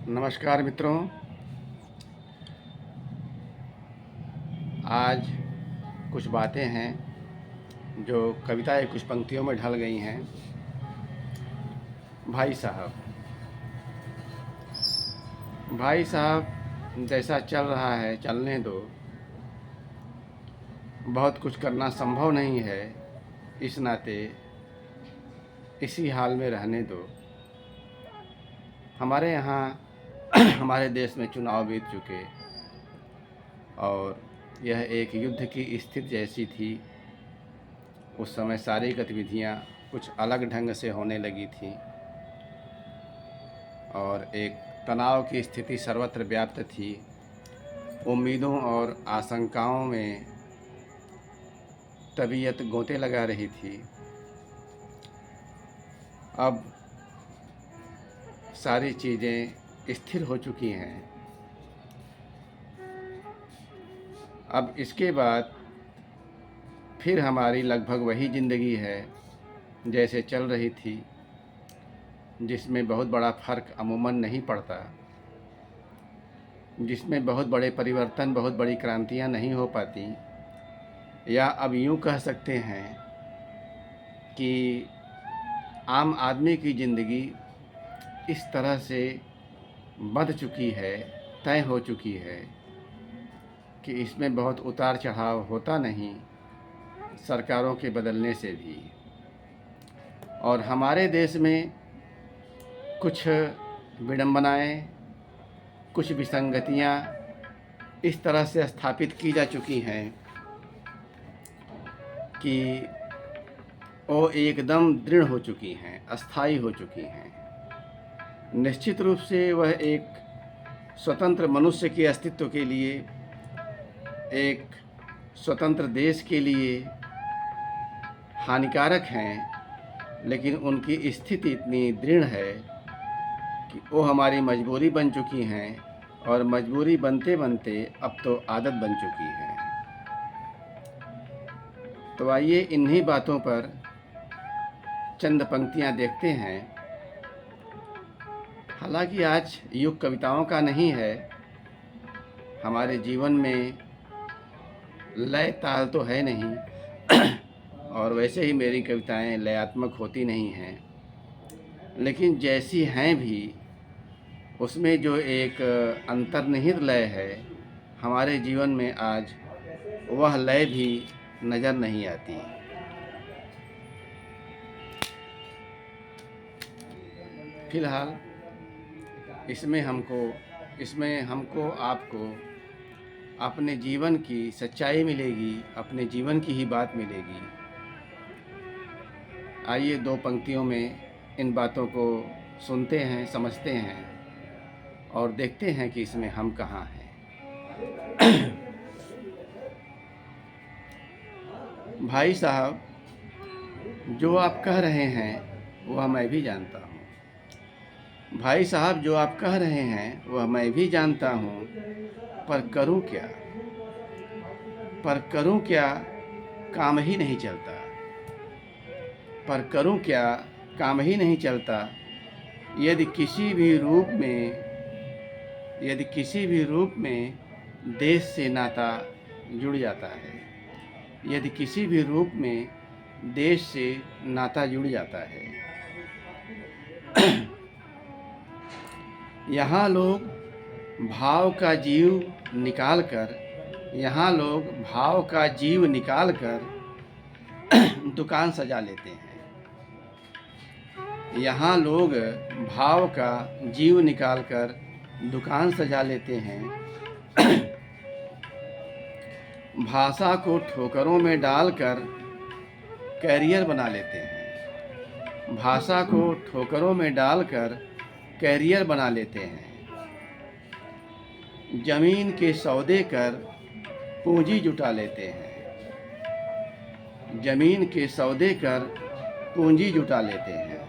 नमस्कार मित्रों। आज कुछ बातें हैं जो कविता की कुछ पंक्तियों में ढल गई हैं। भाई साहब, भाई साहब, जैसा चल रहा है चलने दो। बहुत कुछ करना संभव नहीं है, इस नाते इसी हाल में रहने दो। हमारे यहाँ हमारे देश में चुनाव बीत चुके और यह एक युद्ध की स्थिति जैसी थी। उस समय सारी गतिविधियाँ कुछ अलग ढंग से होने लगी थीं और एक तनाव की स्थिति सर्वत्र व्याप्त थी। उम्मीदों और आशंकाओं में तबीयत गोते लगा रही थी। अब सारी चीज़ें स्थिर हो चुकी हैं। अब इसके बाद फिर हमारी लगभग वही ज़िंदगी है जैसे चल रही थी, जिसमें बहुत बड़ा फ़र्क अमूमन नहीं पड़ता, जिसमें बहुत बड़े परिवर्तन, बहुत बड़ी क्रांतियां नहीं हो पाती। या अब यूँ कह सकते हैं कि आम आदमी की ज़िंदगी इस तरह से बंध चुकी है, तय हो चुकी है कि इसमें बहुत उतार चढ़ाव होता नहीं, सरकारों के बदलने से भी। और हमारे देश में कुछ विडंबनाएं, कुछ विसंगतियां इस तरह से स्थापित की जा चुकी हैं कि वो एकदम दृढ़ हो चुकी हैं, अस्थायी हो चुकी हैं। निश्चित रूप से वह एक स्वतंत्र मनुष्य के अस्तित्व के लिए, एक स्वतंत्र देश के लिए हानिकारक हैं, लेकिन उनकी स्थिति इतनी दृढ़ है कि वो हमारी मजबूरी बन चुकी हैं और मजबूरी बनते बनते अब तो आदत बन चुकी है। तो आइए इन्हीं बातों पर चंद पंक्तियां देखते हैं। हालांकि आज युग कविताओं का नहीं है। हमारे जीवन में लय ताल तो है नहीं और वैसे ही मेरी कविताएं लयात्मक होती नहीं हैं, लेकिन जैसी हैं भी उसमें जो एक अंतर्निहित लय है, हमारे जीवन में आज वह लय भी नज़र नहीं आती। फिलहाल इसमें हमको आपको अपने जीवन की सच्चाई मिलेगी, अपने जीवन की ही बात मिलेगी। आइए दो पंक्तियों में इन बातों को सुनते हैं, समझते हैं और देखते हैं कि इसमें हम कहाँ हैं। भाई साहब, जो आप कह रहे हैं वह मैं भी जानता हूँ। भाई साहब, जो आप कह रहे हैं वह मैं भी जानता हूँ, पर करूँ क्या? पर करूँ क्या, काम ही नहीं चलता। पर करूँ क्या, काम ही नहीं चलता। यदि किसी भी रूप में देश से नाता जुड़ जाता है, यदि किसी भी रूप में देश से नाता जुड़ जाता है। यहाँ लोग भाव का जीव निकाल कर दुकान सजा लेते हैं। यहाँ लोग भाव का जीव निकाल कर दुकान सजा लेते हैं। भाषा को ठोकरों में डालकर कैरियर बना लेते हैं। भाषा को ठोकरों में डालकर कैरियर बना लेते हैं। जमीन के सौदे कर पूंजी जुटा लेते हैं। जमीन के सौदे कर पूंजी जुटा लेते हैं।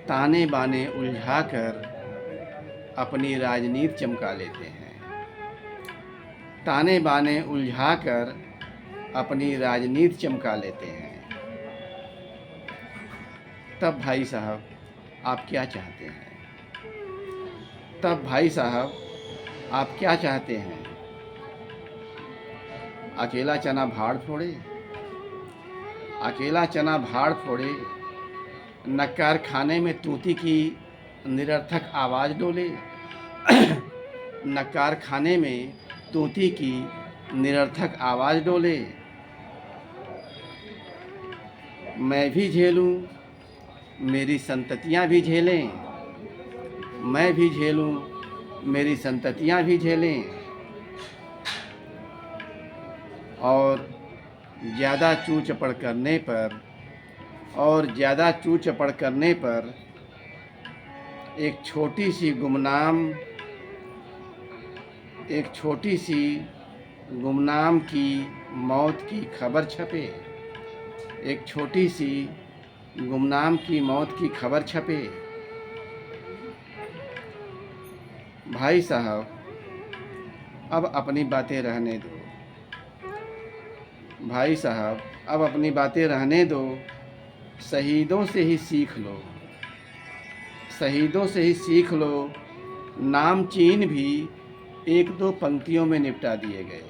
ताने बाने उलझाकर अपनी राजनीति चमका लेते हैं। ताने बाने उलझाकर अपनी राजनीति चमका लेते हैं। तब भाई साहब, आप क्या चाहते हैं? तब भाई साहब आप क्या चाहते हैं? अकेला चना भाड़ फोड़े? अकेला चना भाड़ फोड़े, नक्कार खाने में तूती की निरर्थक आवाज़ डोले? नक्कार खाने में तूती की निरर्थक आवाज़ डोले? मैं भी झेलूं, मेरी संततियाँ भी झेलें। मैं भी झेलूं, मेरी संततियाँ भी झेलें। और ज़्यादा चू चपड़ करने पर एक छोटी सी गुमनाम की मौत की खबर छपे। एक छोटी सी गुमनाम की मौत की खबर छपे। भाई साहब अब अपनी बातें रहने दो। भाई साहब अब अपनी बातें रहने दो। शहीदों से ही सीख लो। शहीदों से ही सीख लो। नाम चीन भी एक दो पंक्तियों में निपटा दिए गए।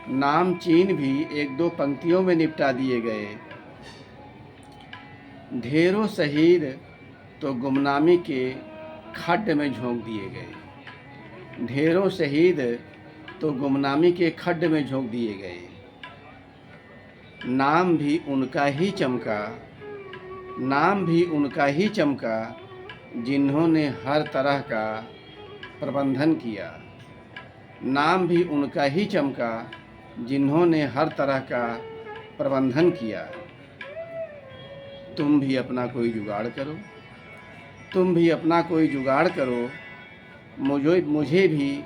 नाम चीन भी एक दो पंक्तियों में निपटा दिए गए। ढेरों शहीद तो गुमनामी के खड्ड में झोंक दिए गए। ढेरों शहीद तो गुमनामी के खड्ड में झोंक दिए गए। नाम भी उनका ही चमका जिन्होंने हर तरह का प्रबंधन किया। नाम भी उनका ही चमका जिन्होंने हर तरह का प्रबंधन किया। तुम भी अपना कोई जुगाड़ करो। तुम भी अपना कोई जुगाड़ करो। मुझे भी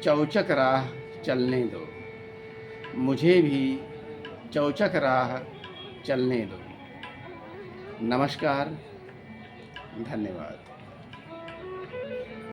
चौचक राह चलने दो। मुझे भी चौचक राह चलने दो। नमस्कार, धन्यवाद।